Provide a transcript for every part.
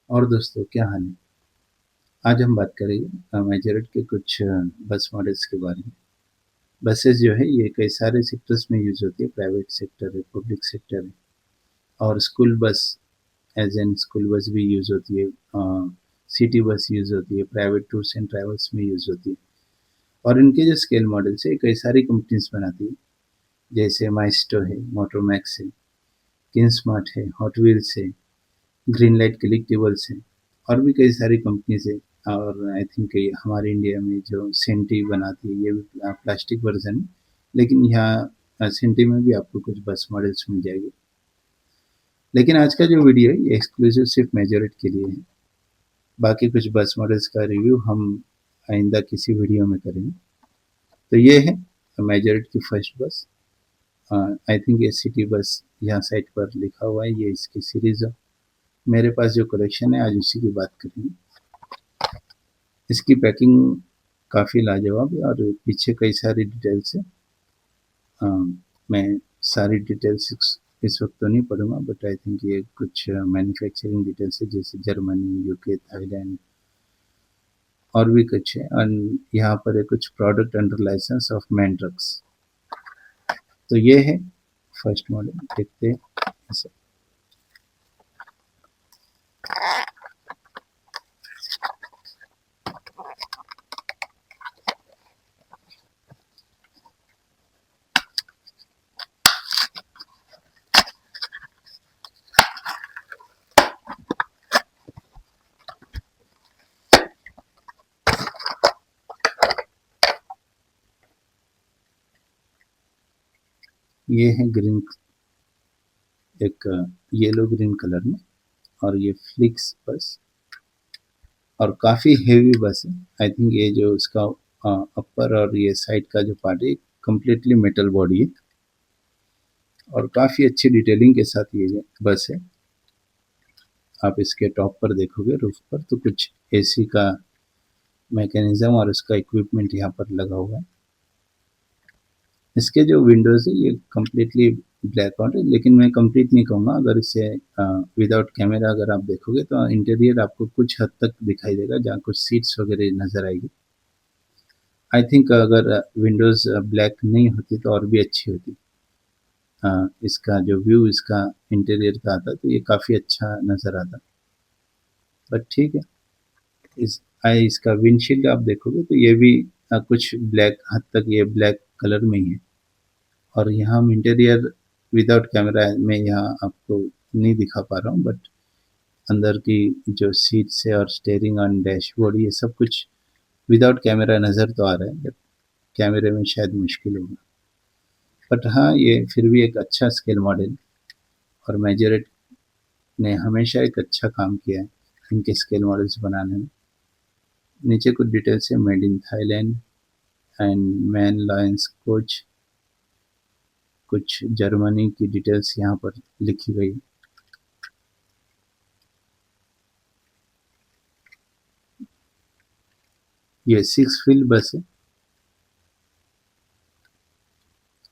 और दोस्तों क्या हाल है। आज हम बात करेंगे मेजॉरिटी के कुछ बस मॉडल्स के बारे में। बसेस जो है ये कई सारे सेक्टर्स में यूज होती है, प्राइवेट सेक्टर है, पब्लिक सेक्टर है, और school bus as an school bus भी यूज होती है, सिटी बस यूज होती है, प्राइवेट टूर्स एंड ट्रैवल्स में यूज होती है। और इनके जो स्केल मॉडल्स है कई सारी कंपनीज बनाती है, जैसे माइस्टो है, मोटोमैक्स है, किंगस्मार्ट है, हॉट व्हील्स है, ग्रीन लाइट कलेक्टिबल्स है, और भी कई सारी कंपनीज है। और आई थिंक हमारे इंडिया में जो सेंटी बनाती है ये भी प्लास्टिक वर्जन है, लेकिन यहाँ सेंटी में भी आपको कुछ बस मॉडल्स मिल जाएगी। लेकिन आज का जो वीडियो है ये एक्सक्लूसिव सिर्फ मेजॉरिटी के लिए है। बाकी कुछ बस मॉडल्स का रिव्यू हम आइंदा किसी वीडियो में करेंगे। तो ये है मेजॉरिटी की फर्स्ट बस। आई थिंक ये सिटी बस यहाँ साइट पर लिखा हुआ है, ये इसकी सीरीज है। मेरे पास जो कलेक्शन है आज उसी की बात करेंगे। इसकी पैकिंग काफ़ी लाजवाब है और पीछे कई सारी डिटेल्स है। मैं सारी डिटेल्स इस वक्त तो नहीं पढ़ूंगा, बट आई थिंक ये कुछ मैन्युफैक्चरिंग डिटेल्स है, जैसे जर्मनी, यूके, थाईलैंड और भी कुछ है। और यहाँ पर है कुछ product under licence of MAN Trucks. तो ये है फर्स्ट मॉडल, देखते हैं इसे। ये है ग्रीन, एक येलो ग्रीन कलर में, और ये फ्लिक्स बस, और काफ़ी हेवी बस है। आई थिंक ये जो इसका अपर और ये साइड का जो पार्ट है कम्प्लीटली मेटल बॉडी है, और काफ़ी अच्छी डिटेलिंग के साथ ये बस है। आप इसके टॉप पर देखोगे, रूफ पर, तो कुछ एसी का मैकेनिज्म और उसका इक्विपमेंट यहाँ पर लगा हुआ है। इसके जो विंडोज़ है ये कम्प्लीटली ब्लैक आउट है, लेकिन मैं कंप्लीट नहीं कहूँगा। अगर इसे विदाउट कैमरा अगर आप देखोगे तो इंटीरियर आपको कुछ हद तक दिखाई देगा, जहाँ कुछ सीट्स वगैरह नज़र आएगी। आई थिंक अगर विंडोज़ ब्लैक नहीं होती तो और भी अच्छी होती। इसका जो व्यू इसका इंटीरियर का आता तो ये काफ़ी अच्छा नज़र आता, बट ठीक है। इसका विंडशील्ड आप देखोगे तो ये भी कुछ ब्लैक हद तक ये ब्लैक कलर में ही है। और यहाँ हम इंटीरियर विदाउट कैमरा में यहाँ आपको नहीं दिखा पा रहा हूँ, बट अंदर की जो सीट्स है और स्टेयरिंग और डैशबोर्ड ये सब कुछ विदाउट कैमरा नज़र तो आ रहा है, बट कैमरे में शायद मुश्किल होगा। बट हाँ, ये फिर भी एक अच्छा स्केल मॉडल, और मेजॉरिटी ने हमेशा एक अच्छा काम किया है इनके स्केल मॉडल्स बनाने में। नीचे कुछ डिटेल्स है, made in Thailand and man Lions coach. कुछ जर्मनी की डिटेल्स यहाँ पर लिखी गई। ये 6 व्हील बस है।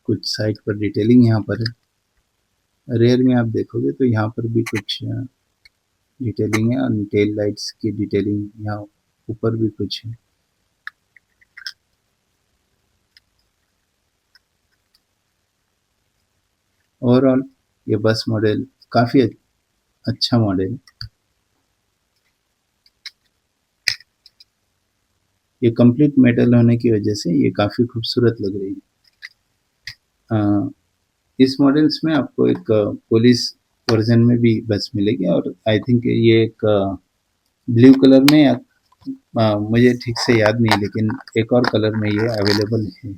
कुछ साइड पर डिटेलिंग यहाँ पर है। रेयर में आप देखोगे तो यहाँ पर भी कुछ डिटेलिंग है, और टेल लाइट्स की डिटेलिंग यहाँ ऊपर भी कुछ है। ओवरऑल ये बस मॉडल काफ़ी अच्छा मॉडल है। ये कंप्लीट मेटल होने की वजह से ये काफ़ी खूबसूरत लग रही है। इस मॉडल्स में आपको एक पुलिस वर्जन में भी बस मिलेगी, और आई थिंक ये एक ब्लू कलर में, मुझे ठीक से याद नहीं, लेकिन एक और कलर में ये अवेलेबल है।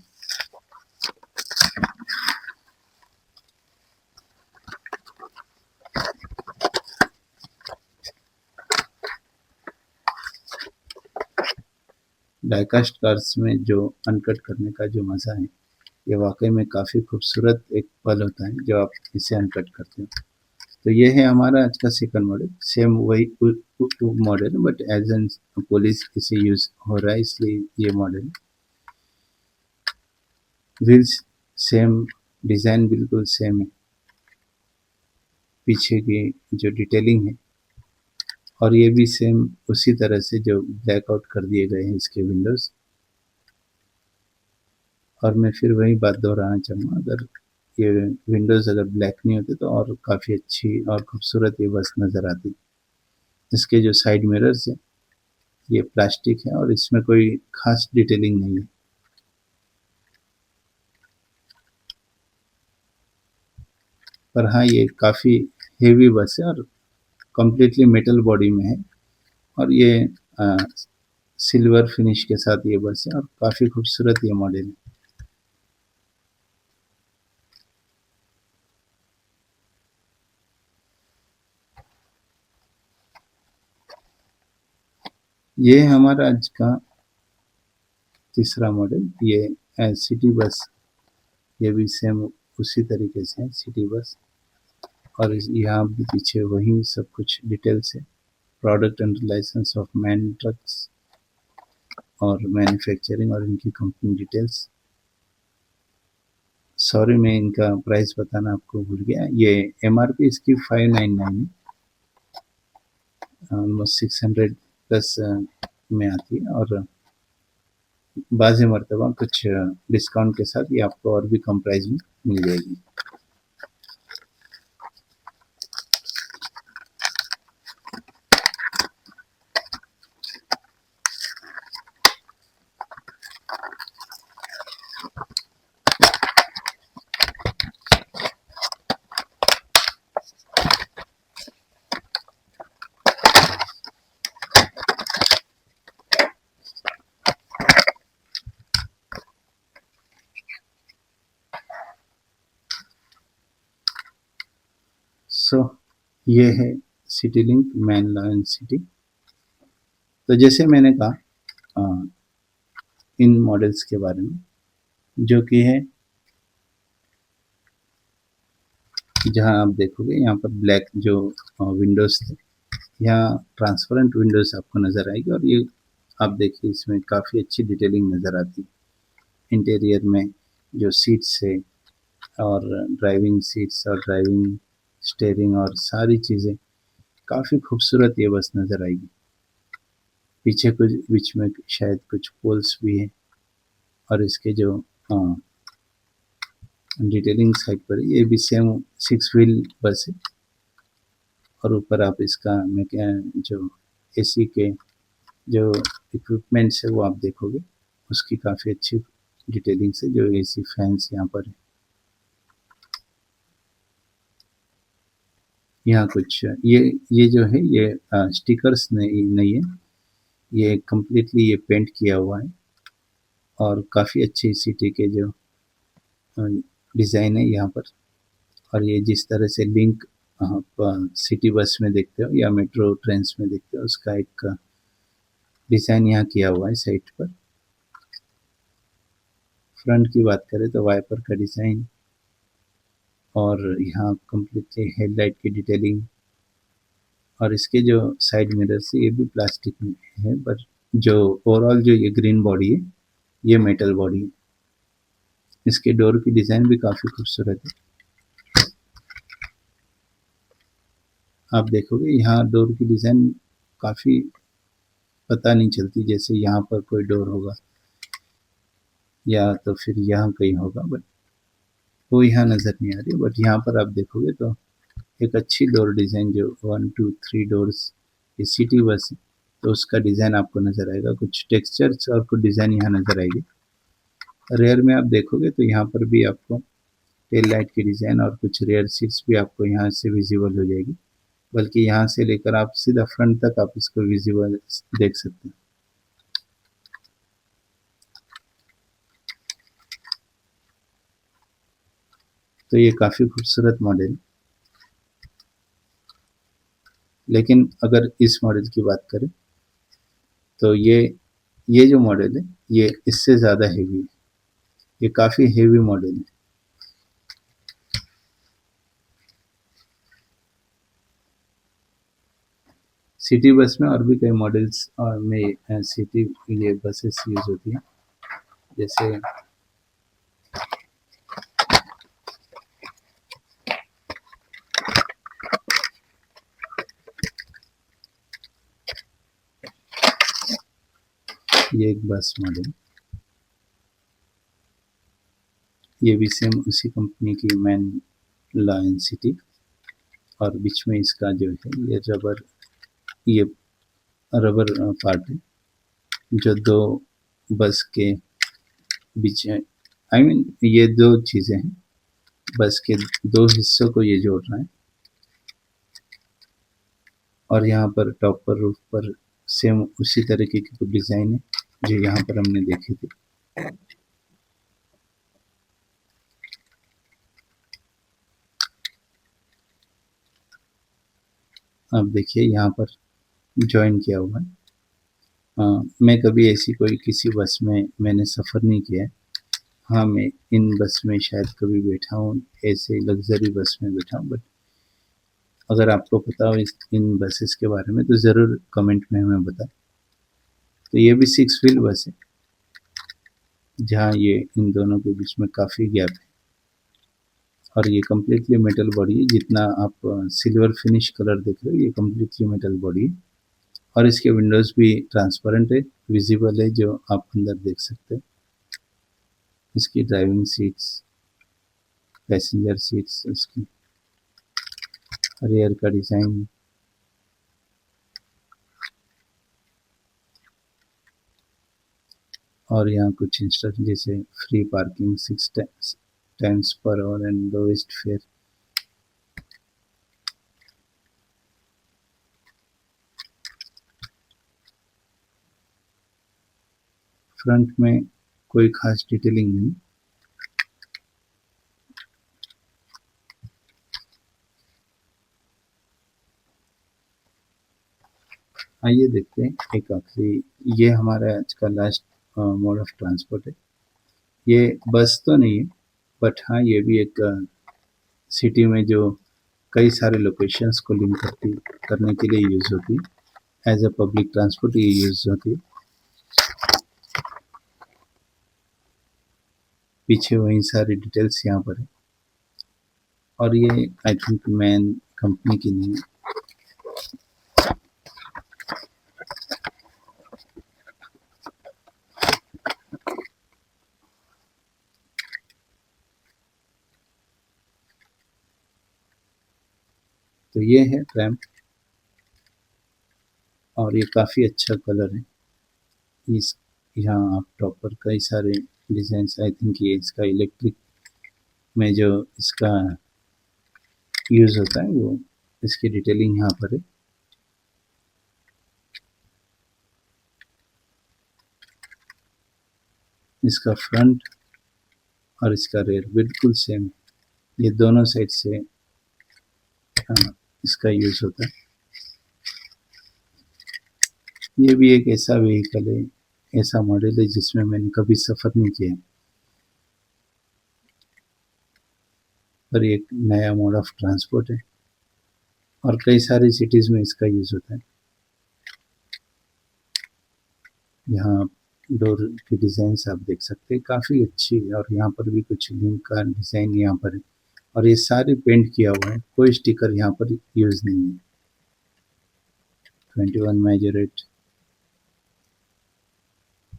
डाइकास्ट कार्स में जो अनकट करने का जो मज़ा है, ये वाकई में काफ़ी खूबसूरत एक पल होता है जब आप इसे अनकट करते हो। तो ये है हमारा आज का सेकंड मॉडल। सेम वही model, but as an police इसे यूज़ हो रहा है, इसलिए ये मॉडल। व्हील्स सेम, डिज़ाइन बिल्कुल सेम है। पीछे की जो डिटेलिंग है और ये भी सेम उसी तरह से जो ब्लैक आउट कर दिए गए हैं इसके विंडोज़। और मैं फिर वही बात दोहराना चाहूँगा, अगर ये विंडोज़ अगर ब्लैक नहीं होते तो और काफ़ी अच्छी और खूबसूरत ये बस नज़र आती। इसके जो साइड मिरर्स हैं ये प्लास्टिक है और इसमें कोई ख़ास डिटेलिंग नहीं है। पर हाँ, ये काफ़ी हेवी बस है और कंप्लीटली मेटल बॉडी में है और ये अ, सिल्वर फिनिश के साथ ये बस है और काफ़ी खूबसूरत ये मॉडल है। ये हमारा आज का तीसरा मॉडल, ये सिटी बस, ये भी सेम उसी तरीके से है सिटी बस। और यहाँ भी पीछे वही सब कुछ डिटेल्स है, product and licence of MAN Trucks और मैन्युफैक्चरिंग और इनकी कंपनी डिटेल्स। सॉरी, मैं इनका प्राइस बताना आपको भूल गया। ये एमआरपी इसकी 599 है, ऑलमोस्ट 600 प्लस में आती है और बाज़ मरतबा कुछ डिस्काउंट के साथ ये आपको और भी कम प्राइस में मिल जाएगी। सो ये है city link man lion city. तो जैसे मैंने कहा इन मॉडल्स के बारे में, जो कि है जहां आप देखोगे यहाँ पर ब्लैक जो विंडोज थे, यहाँ ट्रांसपेरेंट विंडोज आपको नज़र आएगी और ये आप देखिए इसमें काफ़ी अच्छी डिटेलिंग नज़र आती है इंटीरियर में। जो सीट्स है और ड्राइविंग सीट्स और ड्राइविंग स्टीयरिंग और सारी चीज़ें काफ़ी खूबसूरत ये बस नज़र आएगी। पीछे कुछ बीच में शायद कुछ पोल्स भी है और इसके जो डिटेलिंग साइड पर है, ये भी सेम 6 व्हील बस है। और ऊपर आप इसका मैं क्या जो एसी के जो इक्विपमेंट्स है वो आप देखोगे, उसकी काफ़ी अच्छी डिटेलिंग से जो एसी फैंस यहाँ पर है। यहाँ कुछ ये जो है ये स्टिकर्स नहीं है, ये कम्प्लीटली ये पेंट किया हुआ है और काफ़ी अच्छी सिटी के जो डिज़ाइन है यहाँ पर। और ये जिस तरह से लिंक आप सिटी बस में देखते हो या मेट्रो ट्रेन्स में देखते हो, उसका एक डिज़ाइन यहाँ किया हुआ है साइड पर। फ्रंट की बात करें तो वाइपर का डिज़ाइन और यहाँ कम्प्लीटली हेडलाइट की डिटेलिंग और इसके जो साइड मिरर्स है ये भी प्लास्टिक में है, बट जो ओवरऑल जो ये ग्रीन बॉडी है ये मेटल बॉडी है। इसके डोर की डिज़ाइन भी काफ़ी खूबसूरत है। आप देखोगे यहाँ डोर की डिज़ाइन काफ़ी पता नहीं चलती, जैसे यहाँ पर कोई डोर होगा या तो फिर यहाँ कहीं होगा, बट वो यहाँ नज़र नहीं आ रही। बट यहाँ पर आप देखोगे तो एक अच्छी डोर डिज़ाइन जो 1 2 3 डोर्स ये सिटी बस है, तो उसका डिज़ाइन आपको नज़र आएगा। कुछ टेक्सचर्स और कुछ डिज़ाइन यहाँ नज़र आएगी। रेयर में आप देखोगे तो यहाँ पर भी आपको टेल लाइट की डिज़ाइन और कुछ रेयर सीट्स भी आपको यहाँ से विजिबल हो जाएगी, बल्कि यहाँ से लेकर आप सीधा फ्रंट तक आप इसको विजिबल देख सकते हैं। तो ये काफ़ी खूबसूरत मॉडल। लेकिन अगर इस मॉडल की बात करें तो ये जो मॉडल है ये इससे ज़्यादा हेवी है, ये काफ़ी हेवी मॉडल है। सिटी बस में और भी कई मॉडल्स में सिटी ये बसेस यूज होती हैं, जैसे ये एक बस मॉडल, ये भी सेम उसी कंपनी की मैन लायन सिटी, और बीच में इसका जो है ये रबर पार्ट है जो दो बस के बीच में, आई मीन ये दो चीज़ें हैं, बस के दो हिस्सों को ये जोड़ रहा है। और यहाँ पर टॉप पर रूफ पर सेम उसी तरीके की डिज़ाइन है जो यहाँ पर हमने देखी थी। अब देखिए यहाँ पर ज्वाइन किया हुआ है। मैं कभी ऐसी कोई किसी बस में मैंने सफ़र नहीं किया है। हाँ, मैं इन बस में शायद कभी बैठा हूँ, ऐसे लग्जरी बस में बैठा हूँ, बट अगर आपको पता हो इन बसेस के बारे में तो ज़रूर कमेंट में हमें बताएं। तो ये भी 6 व्हील बस है, जहाँ ये इन दोनों के बीच में काफ़ी गैप है, और ये कम्प्लीटली मेटल बॉडी है। जितना आप सिल्वर फिनिश कलर देख रहे हो, ये कम्प्लीटली मेटल बॉडी है, और इसके विंडोज़ भी ट्रांसपेरेंट है, विजिबल है, जो आप अंदर देख सकते हैं। इसकी ड्राइविंग सीट्स, पैसेंजर सीट्स, इसकी रियर का डिज़ाइन, और यहाँ कुछ इंस्ट्रक्शन जैसे free parking 6 times per hour and lowest fair. Front में कोई खास डिटेलिंग नहीं। आइए देखते हैं एक आखिरी, ये हमारा आज का लास्ट मोड ऑफ ट्रांसपोर्ट है। ये बस तो नहीं है, बट हाँ ये भी एक सिटी में जो कई सारे लोकेशंस को लिंक करने के लिए यूज़ होती है। एज अ पब्लिक ट्रांसपोर्ट ये यूज़ होती है। पीछे वही सारी डिटेल्स यहाँ पर है, और ये आई थिंक मैन कंपनी की नहीं है। तो ये है रैम्प, और ये काफ़ी अच्छा कलर है। इस यहाँ आप टॉप पर कई सारे डिजाइन, आई थिंक ये इसका इलेक्ट्रिक में जो इसका यूज़ होता है वो इसकी डिटेलिंग यहाँ पर है। इसका फ्रंट और इसका रेयर बिल्कुल सेम है, ये दोनों साइड से इसका यूज़ होता है। ये भी एक ऐसा व्हीकल है, ऐसा मॉडल है जिसमें मैंने कभी सफ़र नहीं किया, पर एक नया मोड ऑफ ट्रांसपोर्ट है, और कई सारी सिटीज़ में इसका यूज़ होता है। यहाँ डोर की डिज़ाइन आप देख सकते हैं, काफ़ी अच्छी है, और यहाँ पर भी कुछ लिंक का डिज़ाइन यहाँ पर है, और ये सारे पेंट किया हुआ है, कोई स्टिकर यहाँ पर यूज़ नहीं है। 21 मेजोरेट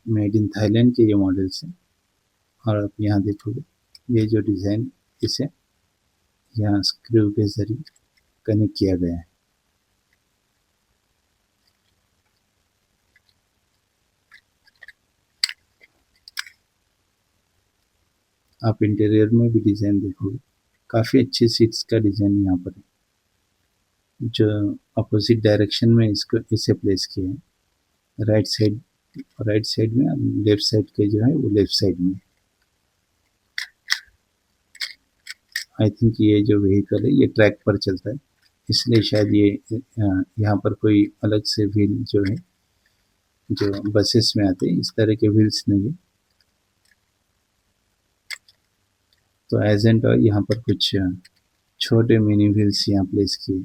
मेड इन थाईलैंड के ये मॉडल्स हैं। और आप यहाँ देखोगे ये जो डिज़ाइन, इसे यहाँ स्क्रू के जरिए कनेक्ट किया गया है। आप इंटीरियर में भी डिज़ाइन देखोगे, काफ़ी अच्छी सीट्स का डिज़ाइन यहाँ पर है, जो अपोजिट डायरेक्शन में इसे प्लेस किया है। राइट साइड में, लेफ्ट साइड के जो है वो लेफ्ट साइड में। आई थिंक ये जो व्हीकल है ये ट्रैक पर चलता है, इसलिए शायद ये यहाँ पर कोई अलग से व्हील जो है, जो बसेस में आते हैं इस तरह के व्हील्स नहीं है। तो एज एंड यहाँ पर कुछ छोटे मिनी व्हील्स यहाँ प्लेस किए।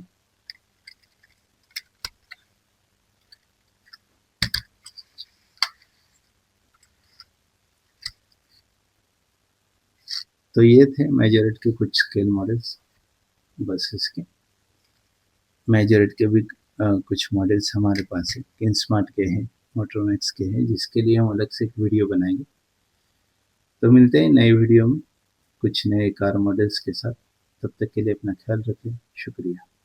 तो ये थे मेजोरेट के कुछ स्केल मॉडल्स बसेस के। मेजोरेट के भी कुछ मॉडल्स हमारे पास है, किन स्मार्ट के हैं, मोटरमैक्स के हैं, जिसके लिए हम अलग से एक वीडियो बनाएंगे। तो मिलते हैं नए वीडियो में कुछ नए कार मॉडल्स के साथ। तब तक के लिए अपना ख्याल रखें। शुक्रिया।